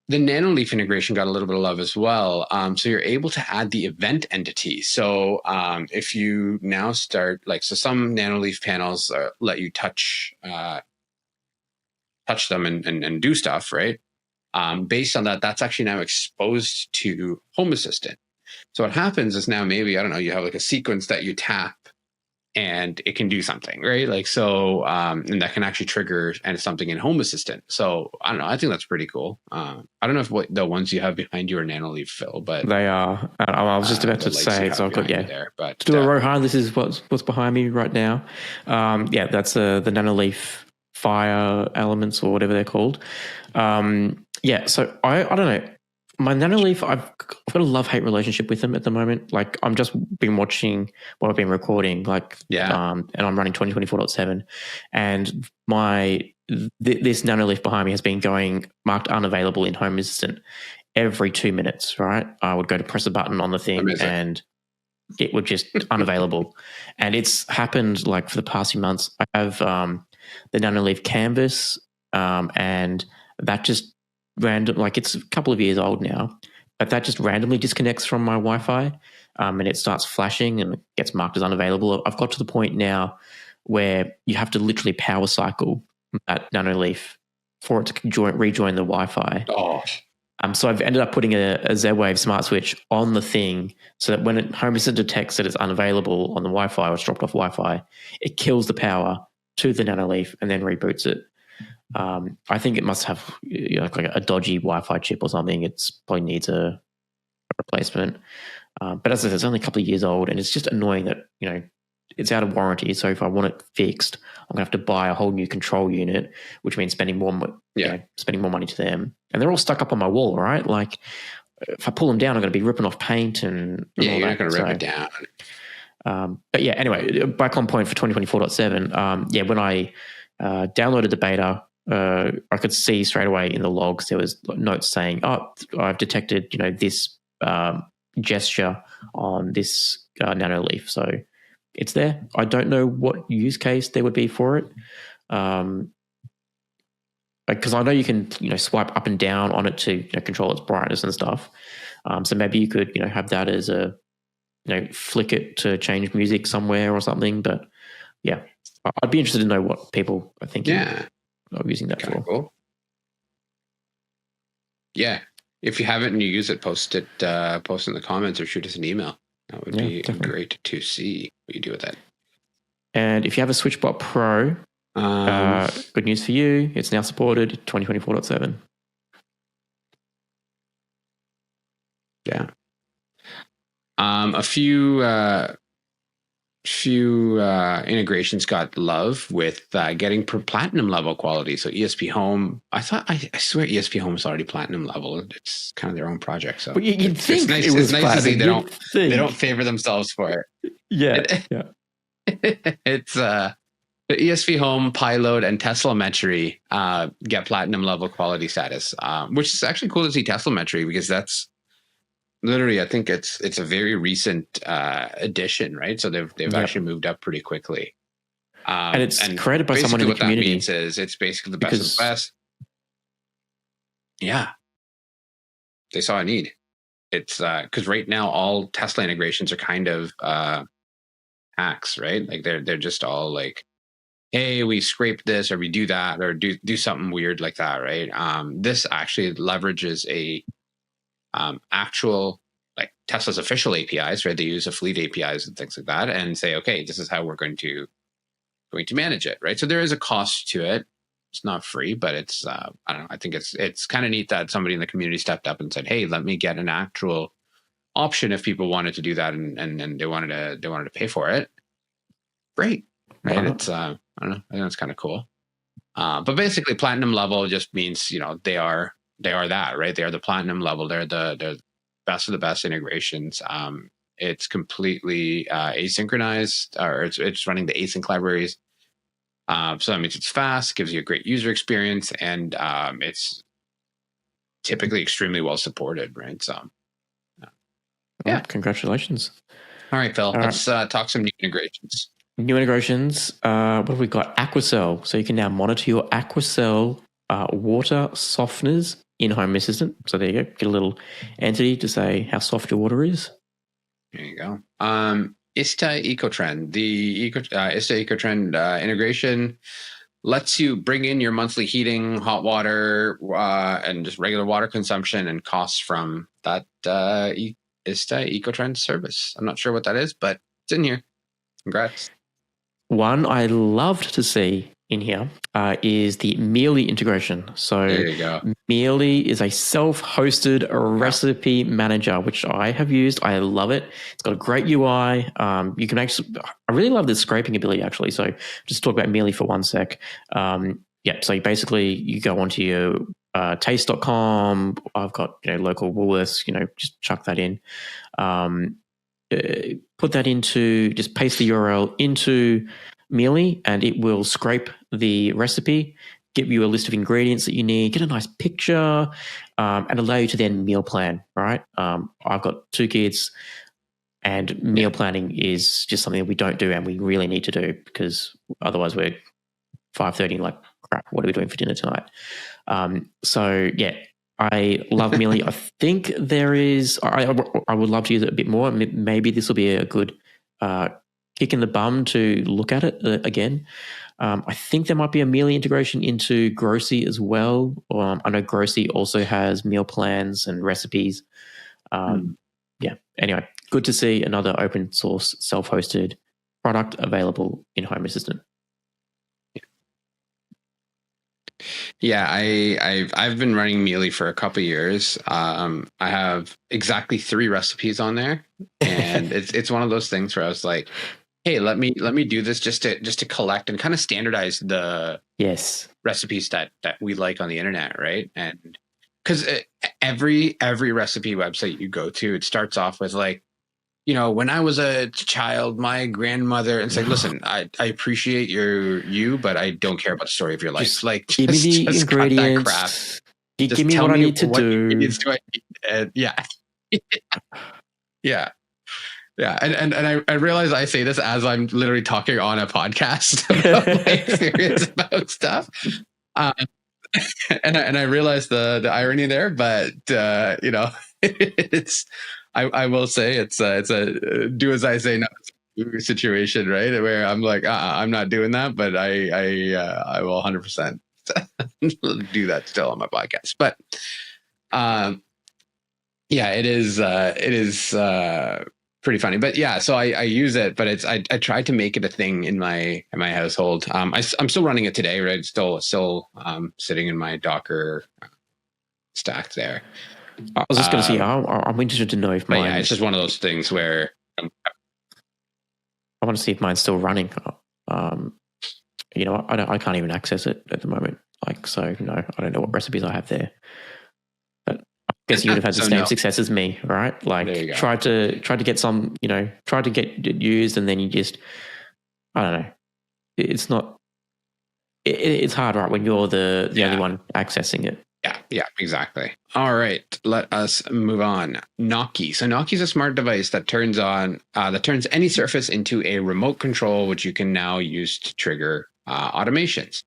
The Nanoleaf integration got a little bit of love as well. So you're able to add the event entity. So if you now start some Nanoleaf panels let you touch them and do stuff, right? Based on that, that's actually now exposed to Home Assistant. So what happens is now maybe, I don't know, you have like a sequence that you tap and it can do something, right? Like, so, and that can actually trigger something in Home Assistant. So I don't know. I think that's pretty cool. I don't know if the ones you have behind you are Nanoleaf, Phil, but they are. I was just about to say, so I've got, there, but to do a Rohan, this is what's behind me right now. That's the Nanoleaf Fire elements or whatever they're called. So I don't know. My Nanoleaf, I've got a love-hate relationship with them at the moment. Like, I'm just been watching what I've been recording, and I'm running 2024.7, and this Nanoleaf behind me has been going marked unavailable in Home Assistant every 2 minutes, right? I would go to press a button on the thing. Amazing. And it would just unavailable. And it's happened like for the past few months. I have the Nanoleaf Canvas, and that just random, like it's a couple of years old now, but that just randomly disconnects from my Wi-Fi, and it starts flashing and it gets marked as unavailable. I've got to the point now where you have to literally power cycle that Nanoleaf for it to rejoin the Wi-Fi. So I've ended up putting a Z-Wave smart switch on the thing so that when Home Assistant detects that it's unavailable on the Wi-Fi or it's dropped off Wi-Fi, it kills the power to the Nanoleaf and then reboots it. I think it must have like a dodgy Wi-Fi chip or something. It's probably needs a replacement. But as I said, it's only a couple of years old, and it's just annoying that it's out of warranty. So if I want it fixed, I'm going to have to buy a whole new control unit, which means spending more money to them. And they're all stuck up on my wall, right? Like if I pull them down, I'm going to be ripping off paint and Yeah, all you're that. not going to rip it down. But yeah, anyway, back on point for 2024.7. When I downloaded the beta, I could see straight away in the logs there was notes saying, "Oh, I've detected this gesture on this Nano Leaf." So it's there. I don't know what use case there would be for it, because I know you can swipe up and down on it to control its brightness and stuff. So maybe you could have that as a flick it to change music somewhere or something. But yeah, I'd be interested to know what people are thinking of using that for. Cool. Yeah. If you haven't and you use it, post it in the comments or shoot us an email. That would be definitely great to see what you do with that. And if you have a SwitchBot Pro, good news for you. It's now supported 2024.7. Yeah. A few integrations got love with getting platinum level quality. So ESPHome, I swear ESPHome is already platinum level. It's kind of their own project. So you'd think it's nice to see they don't favor themselves for it. Yeah. It's the ESPHome, Pyload, and Teslametry get platinum level quality status, which is actually cool to see Teslametry, because that's literally, I think it's a very recent addition, right? So they've actually moved up pretty quickly. And it's created by someone in the community. What that means is it's basically the best of the best. Yeah. They saw a need. It's because right now all Tesla integrations are kind of hacks, right? Like they're just all like, hey, we scrape this or we do that or do something weird like that, right? This actually leverages a actual, like Tesla's official APIs, right? They use a fleet APIs and things like that, and say, okay, this is how we're going to manage it, right? So there is a cost to it. It's not free, but it's I don't know. I think it's kind of neat that somebody in the community stepped up and said, hey, let me get an actual option if people wanted to do that and they wanted to pay for it. Great, right? It's I don't know. I think it's kind of cool. But basically, platinum level just means they are that, right? They are the platinum level. They're the best of the best integrations. It's completely asynchronized, or it's running the async libraries. So that means it's fast, gives you a great user experience, and it's typically extremely well supported, right? So, yeah, congratulations. All right, Phil. Let's talk some new integrations. New integrations. What have we got? Aquacell. So you can now monitor your Aquacell water softeners in Home Assistant. So there you go. Get a little entity to say how soft your water is. There you go. Ista EcoTrend. The Ista EcoTrend integration lets you bring in your monthly heating, hot water, and just regular water consumption and costs from that Ista EcoTrend service. I'm not sure what that is, but it's in here. Congrats. One I loved to see in here is the Mealy integration. So there you go. Mealy is a self-hosted recipe manager, which I have used. I love it. It's got a great UI. You can actually, I really love the scraping ability actually. So just talk about Mealy for one sec. So basically you go onto your taste.com. I've got local Woolworths, just chuck that in. Put that into, just paste the URL into Mealy, and it will scrape the recipe, give you a list of ingredients that you need, get a nice picture, and allow you to then meal plan, right? I've got 2 kids, and meal planning is just something that we don't do and we really need to do, because otherwise we're 5:30 like, crap, what are we doing for dinner tonight? I love Mealy. I think there is, I would love to use it a bit more. Maybe this will be a good kick in the bum to look at it again. I think there might be a Mealy integration into Grocery as well. I know Grocery also has meal plans and recipes. Anyway, good to see another open source self-hosted product available in Home Assistant. Yeah, I've been running Mealy for a couple of years. I have exactly 3 recipes on there, and it's one of those things where I was like, hey, let me do this just to collect and kind of standardize the recipes that we like on the internet, right? And because every recipe website you go to, it starts off with like, when I was a child, my grandmother, and it's like, listen, I appreciate you, but I don't care about the story of your life. Just Like, give me the just cut that crap. ingredients. Just Give me tell what I me need to what do. ingredients do I need. Yeah. Yeah. Yeah. And I realize I say this as I'm literally talking on a podcast about my experience about stuff. And I realize the irony there, but it's I will say it's a do as I say, not situation, right? Where I'm like, I'm not doing that, but I will 100% do that still on my podcast. But yeah, it is pretty funny. But yeah, so I use it, but I tried to make it a thing in my household. I'm still running it today, right? It's still sitting in my Docker stack there. I was just going to say, I'm interested to know if mine. Yeah, it's just one of those things where I want to see if mine's still running. I can't even access it at the moment. Like, so no, I don't know what recipes I have there. But I guess you would have had the same success as me, right? Like, tried to get some, tried to get it used, and then you just, I don't know. It's not. It's hard, right, when you're the only one accessing it. Yeah, exactly. All right, let us move on. Noki. So Noki is a smart device that turns any surface into a remote control, which you can now use to trigger automations.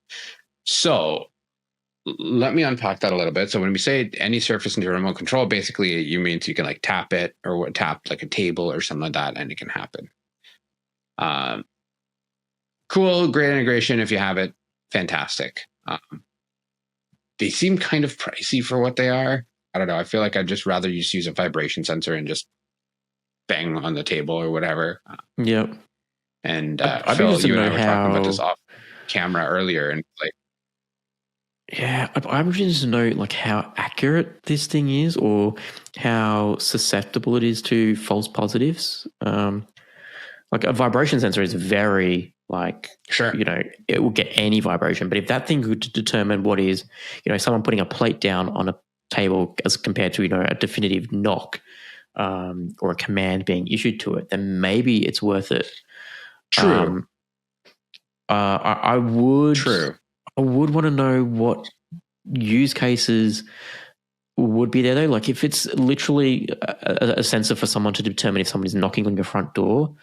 So let me unpack that a little bit. So when we say any surface into a remote control, basically you means you can like tap it or tap like a table or something like that, and it can happen. Cool, great integration. If you have it, fantastic. They seem kind of pricey for what they are. I don't know. I feel like I'd just rather just use a vibration sensor and just bang on the table or whatever. Yep. And Phil, you and I were talking about this off camera earlier, and like, yeah, I'm interested to know like how accurate this thing is, or how susceptible it is to false positives. Like a vibration sensor is very like, sure, it will get any vibration. But if that thing could determine what is, someone putting a plate down on a table as compared to, a definitive knock or a command being issued to it, then maybe it's worth it. True. I would. True. I would want to know what use cases would be there though. Like if it's literally a sensor for someone to determine if somebody's knocking on your front door,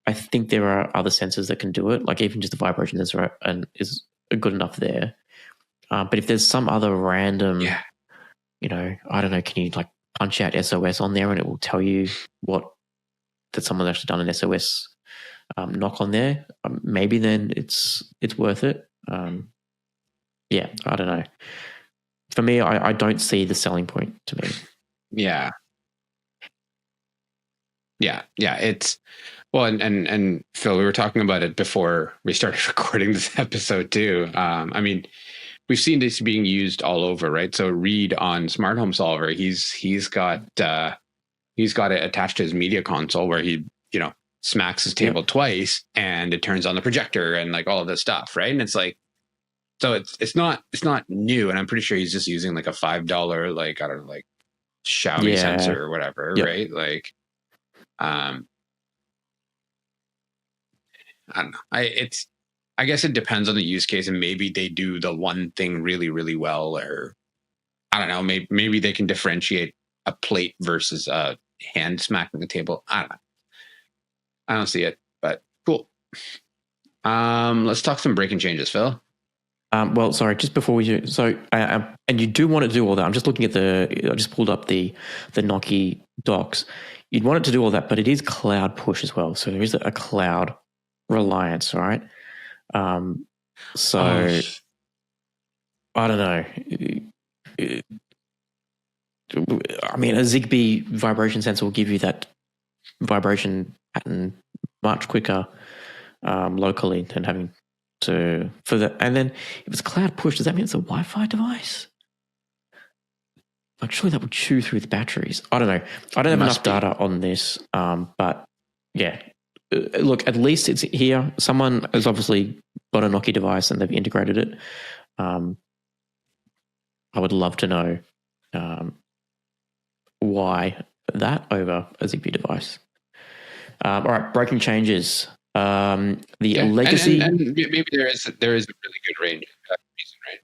I think there are other sensors that can do it. Like even just the vibration sensor is good enough there. But if there's some other random, I don't know, can you like punch out SOS on there and it will tell you that someone's actually done an SOS knock on there? Maybe then it's worth it. Yeah, I don't know. For me, I don't see the selling point to me. Yeah. It's well, and Phil, we were talking about it before we started recording this episode too. I mean, we've seen this being used all over, right? So Reed on Smart Home Solver, he's got it attached to his media console where he smacks his table twice and it turns on the projector and like all of this stuff, right? And it's like, so it's not new, and I'm pretty sure he's just using like a $5 like, I don't know, like Xiaomi sensor or whatever, right? Like, I don't know. I guess it depends on the use case, and maybe they do the one thing really, really well, or I don't know. Maybe they can differentiate a plate versus a hand smacking the table. I don't know. I don't see it, but cool. Let's talk some breaking changes, Phil. Well, sorry, just before we do, so, and you do want to do all that. I'm just looking at I just pulled up the Noki docs. You'd want it to do all that, but it is cloud push as well. So there is a cloud reliance, right? I don't know. I mean, a Zigbee vibration sensor will give you that vibration pattern much quicker locally than having for that. And then if it's cloud push, does that mean it's a Wi-Fi device? Like, surely that would chew through the batteries. I don't know. I don't have enough data on this, but yeah, look, at least it's here. Someone has obviously got a Nokia device and they've integrated it. I would love to know why that over a Zigbee device. All right, breaking changes. The legacy, and maybe there is a really good range for that reason, right?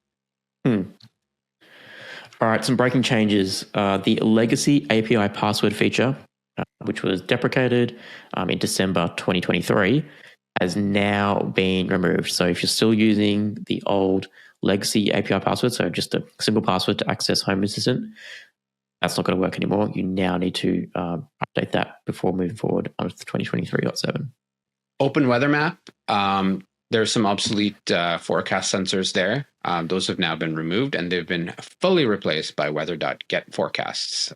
All right, some breaking changes. The legacy API password feature, which was deprecated in December 2023, has now been removed. So if you're still using the old legacy API password, so just a single password to access Home Assistant, that's not going to work anymore. You now need to update that before moving forward on 2023.7. Open Weather Map. There's some obsolete forecast sensors there. Those have now been removed, and they've been fully replaced by weather.getForecasts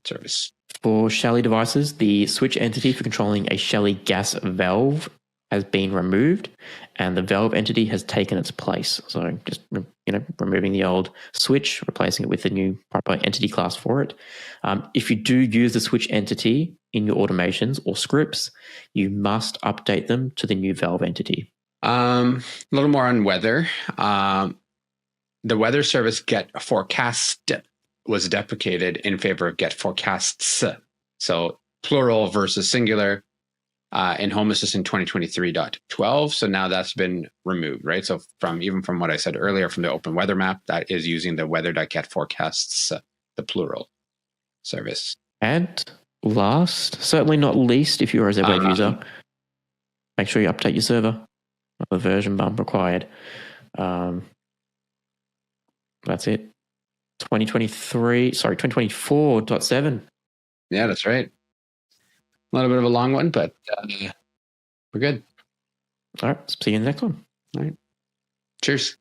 service. For Shelly devices, the switch entity for controlling a Shelly gas valve has been removed, and the valve entity has taken its place. So just removing the old switch, replacing it with the new proper entity class for it. If you do use the switch entity in your automations or scripts, you must update them to the new valve entity. A little more on weather. The weather service Get Forecast was deprecated in favor of Get Forecasts. So plural versus singular in Home Assistant 2023.12. So now that's been removed, right? So from what I said earlier from the Open Weather Map, that is using the weather.getForecasts, the plural service. And last, certainly not least, if you're a Z-Wave user, make sure you update your server. A version bump required. That's it. 2024.7. Yeah, that's right. A little bit of a long one, but we're good. All right. See you in the next one. All right. Cheers.